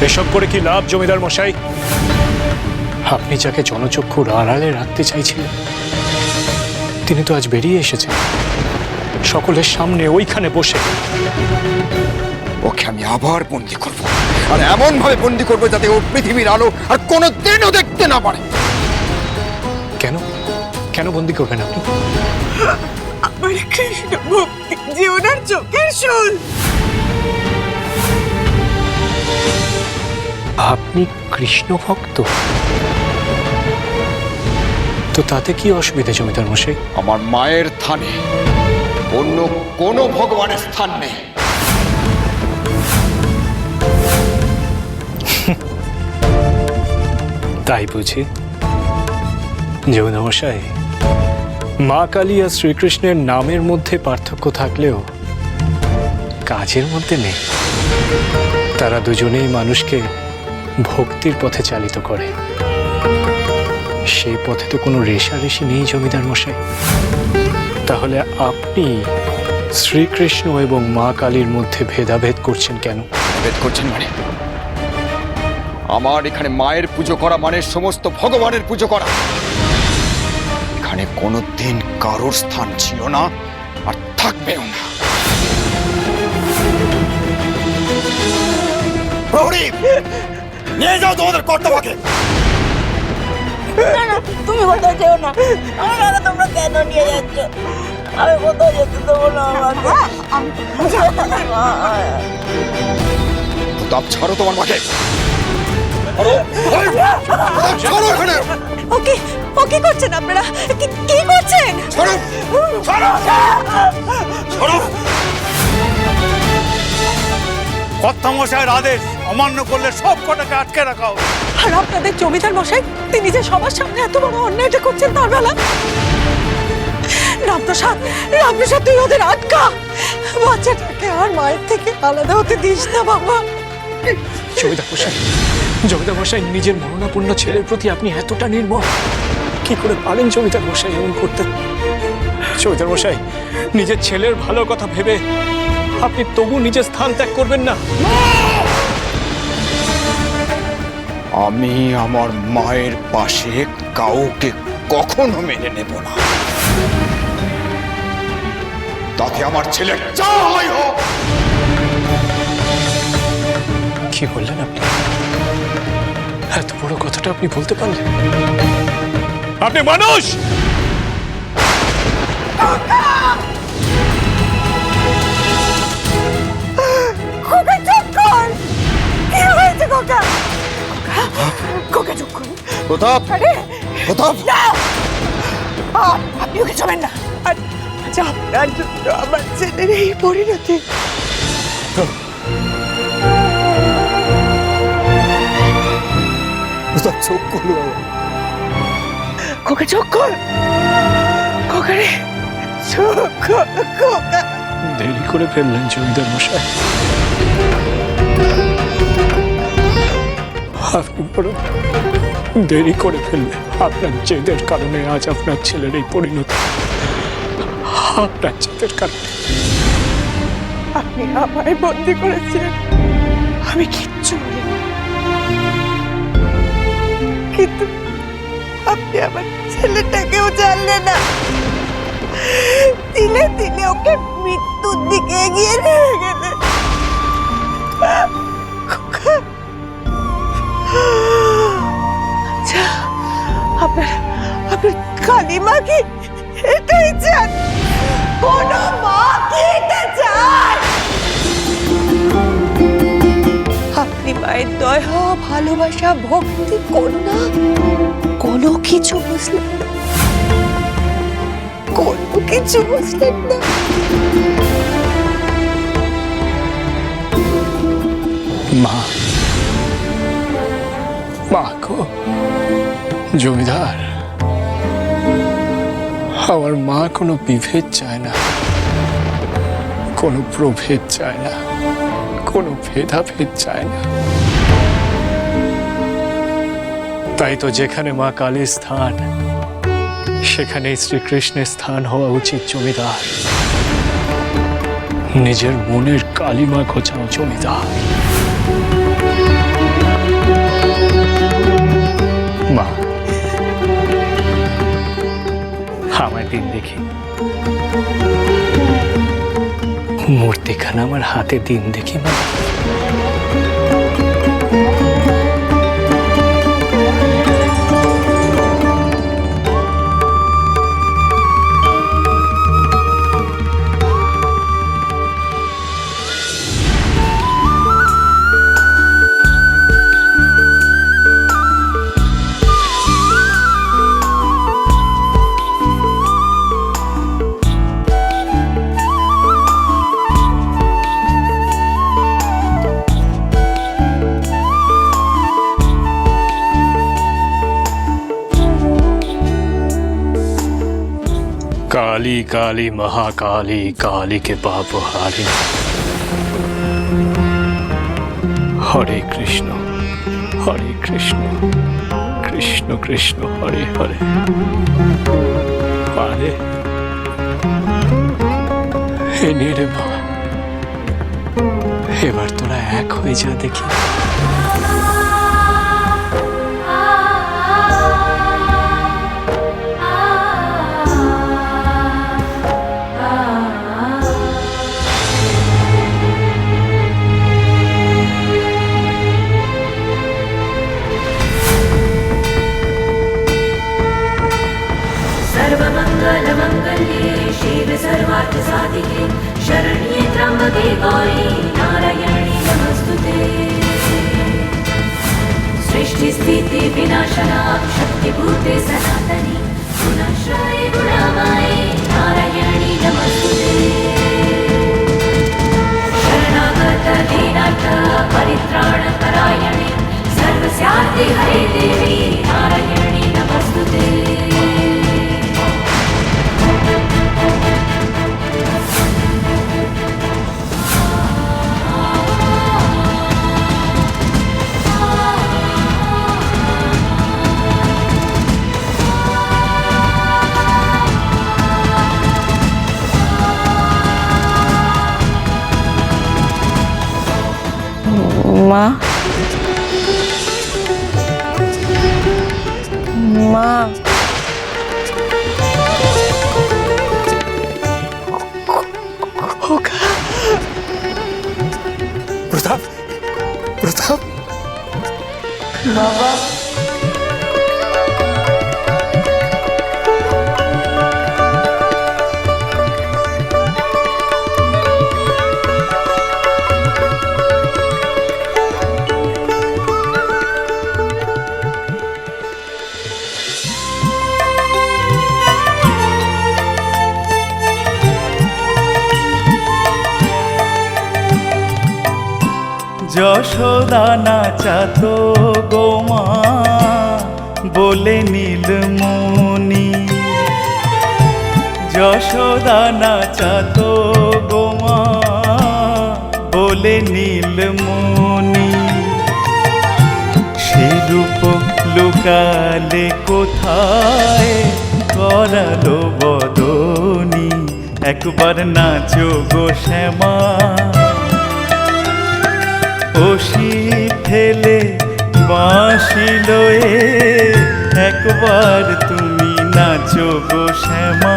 এসব করে কি লাভ জমিদার মশাই? আপনি যাকে জনচক্ষুর আড়ালে রাখতে চাইছিলেন তিনি তো আজ বেরিয়ে এসেছেন সকলের সামনে, ওইখানে বসে। ওকে আমি আবার বন্দি করব, আর এমন ভাবে বন্দি করবো যাতে ও পৃথিবীর আলো আর কোনোদিনও দেখতে না পারে। কেন কেন বন্দি করবেন আপনি? আমার কৃষ্ণ ভক্তি যে ওনার চোখের শোল। আপনি কৃষ্ণ ভক্ত? তো তাতে কি অসুবিধা জমিদার মশাই? আমার মায়ের স্থানে অন্য কোনো ভগবানের স্থান নেই। তাই বুঝি? জমিদার মশাই, মা কালী আর শ্রীকৃষ্ণের নামের মধ্যে পার্থক্য থাকলেও কাজের মধ্যে নেই। তারা দুজনেই মানুষকে ভক্তির পথে চালিত করে। সেই পথে তো কোনো রেষারেষি নেই জমিদার মশাই। তাহলে আপনি শ্রীকৃষ্ণ এবং মা কালীর মধ্যে ভেদাভেদ করছেন কেন? ভেদ করছেন মানে? আমার এখানে মায়ের পুজো করা মানে সমস্ত ভগবানের পুজো করা। এখানে কোনোদিন কারোর স্থান ছিল না আর থাকবেও না। প্রহরী, নিয়ে যাও তোমাদের কর্তাবাকে। না না, তুমি কোথাও যেও না। আমাকে তোমরা কেন নিয়ে যাচ্ছ? আমি কোথাও যেতে দেবো না আমাকে। প্রতাপ, ছাড়ো তোমার মাকে। ছাড়ো এখানে। ওকে ওকে করছেন আপনারা? কি করছেন? ছাড়ো, ছাড়ো, ছাড়ো। কর্তামশাইয়ের আদেশ অমান্য করলে সব কটাকে আটকে রাখা হবে। আর আপনাদের জমিদার মশাই তিনি যে সবার সামনে এত বড় অন্যায়টা করছেন তার বেলা। রামপ্রসাদ, রামপ্রসাদ তুই ওদের আটকা। বাচ্চাটাকে আর মায়ের থেকে আলাদা হতে দিস না বাবা। জমিদার মশাই, জমিদার মশাই, নিজের মরণাপন্ন ছেলের প্রতি আপনি এতটা নির্মম কি করে পারেন জমিদার মশাই এমন করতে? জমিদার মশাই, নিজের ছেলের ভালো কথা ভেবে আপনি তবু নিজের স্থান ত্যাগ করবেন না? আমি আমার মায়ের পাশে কাউকে কখনো মেনে নেব না, তাতে আমার ছেলে যা হয় হোক। কি বললেন আপনি? এত বড় কথাটা আপনি বলতে পারলেন? আপনি মানুষ? খোকা চুপ কর। কি হয়েছে খোকা? খোকা চুপ কর। প্রতাপ, আরে প্রতাপ, না, আপনি ওকে ছবেন না। আর আচ্ছা, আপনার জন্য আমার ছেলের এই পরিণতি। প্রতাপ চোখ করলো। খোকা চোখ কর। খোকা রে, চোখ কর খোকা। দেরি করে ফেললেন জমিদার মশাই। আপনি বড় দেরি করে ফেললেন। আপনার জেদের কারণে আজ আপনার ছেলের এই পরিণতি। আপনার জেদের কারণে। আপনি আমায় বন্দি করেছেন, আমি কিচ্ছু বলিনি। কিন্তু আপনি আমার ছেলেটাকেও জানলেন না। দিলে দিলে ওকে মৃত্যুর দিকে এগিয়ে নিয়ে গেলেন। আচ্ছা, আপনার কালিমা কি এটাই চান? কোন মা কি এটা চায়? আপনি মায়ের দয়া, ভালোবাসা, ভক্তি, করুণা কোনো কিছু বুঝলেন না, কোনো কিছু বুঝলেন না। মা, মা গো জমিদার, আমার মা কোনো বিভেদ চায় না, কোনো প্রভেদ চায় না, কোনো ভেদাভেদ চায় না। তাই তো যেখানে মা কালীর স্থান সেখানেই শ্রীকৃষ্ণের স্থান হওয়া উচিত জমিদার। নিজের মনের কালিমা ঘোচাও জমিদার। দিন দেখি, মূর্তিখানা আমার হাতে দিন দেখি মা। काली काली महाकाली, काली के पाप हारी। हरे कृष्ण कृष्ण कृष्ण हरे हरे हरे। हे रे মা, এবার তোরা এক হয়ে যা দেখি। सर्वमङ्गलमङ्गल्ये शिवे सर्वार्थसाधिके शरण्ये त्र्यम्बके गौरी नारायणी नमस्तुते। सृष्टिस्थिति विनाशना शक्तिभूते सनातनी गुणाश्रये गुणामाये नारायणी नमस्तुते। शरणागत दीनार्थ परित्राणपरायणे सर्वस्यार्थे हरे देवी नारायणी नमस्तुते। মা, মা, প্রতাপ, প্রতাপ, বাবা, যশোদা নাচাতো গোমা বলে নীলমণি, যশোদা নাচাতো গোমা বলে নীলমণি। সে রূপ লুকালে কোথায় করালো বদনি, একবার নাচো গো শ্যামা। ওষি ফেলে বাঁশি লয়ে একবার তুমি নাচো গো শ্যামা।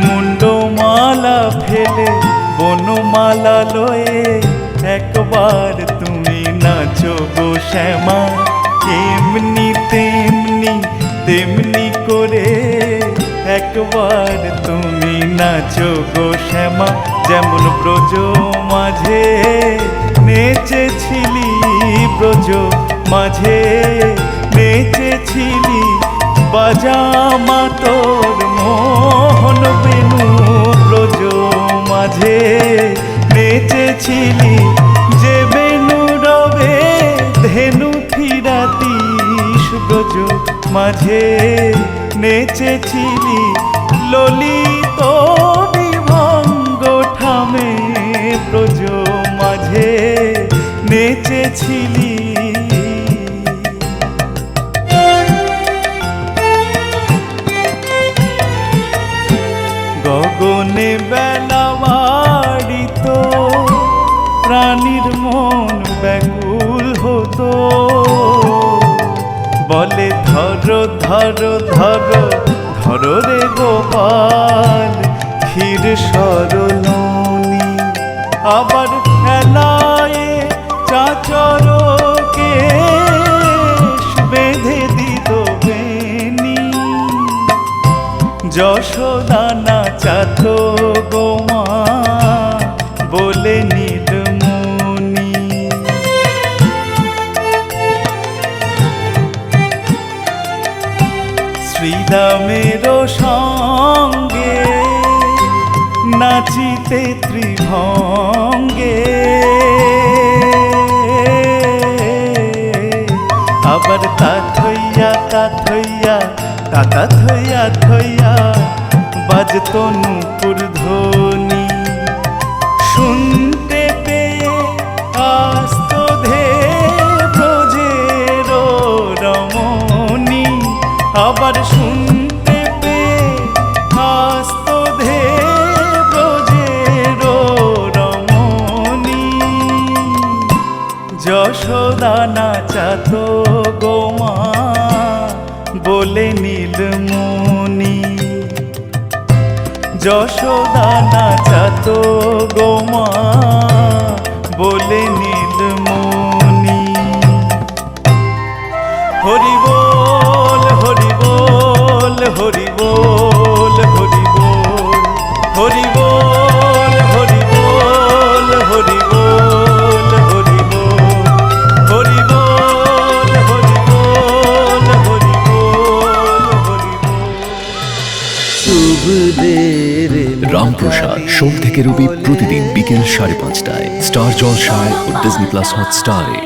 মুন্ডমালা ফেলে বনমালা লয়ে একবার তুমি নাচো গো শ্যামা। এমনি তেমনি তেমনি করে একবার তুমি নাচো গো শ্যামা। যেমন ব্রজ মাঝে নেচেছিলি, ব্রজ মাঝে নেচেছিলি, বাজামা তোর মোহন বেনু। ব্রজ মাঝে নেচেছিলি, যে বেনু রবে ধেনু ফিরাতিস। ব্রজ মাঝে নেচেছিলি, ললিত বিভঙ্গ ঠামে ব্রজ মাঝে নেচেছিলি। গগনে বেলা বাড়িত, প্রাণীর মন ব্যাকুল হতো, বলে ধরো ধরো ধরো ধরো রে গোপাল ক্ষীর সরলনি আবার খেলায় চাচরকে বেঁধে দিত বেনি যশোদা নাচাত গোমা বলে নীলমণি শ্রীরামের সঙ্গে নাচিতে ত্রিভঙ্গে আবার তাথইয়া তাথইয়া তাতা থইয়া থইয়া বাজতো নূপুর ধ্বনি শুনতে পেয়ে আস্ত ধে ব্রজের রমণী আবার শুনতে পেয়ে আস্ত ধে ব্রজের রমণী যশোদা নাচাত গোমা বলে নীলমণি যশোদা নাচাত গোমা বলে নীলমণি হরি বল হরি বল হরি বল হরি বল হরি বল হরি বল হরি বল হরি বল হরি বল হরি বল হরি বল হরি বল রামপ্রসাদ সোম থেকে রবি প্রতিদিন বিকেল 5:30টায় স্টার জলসায় ও ডিজনি প্লাস হটস্টারে।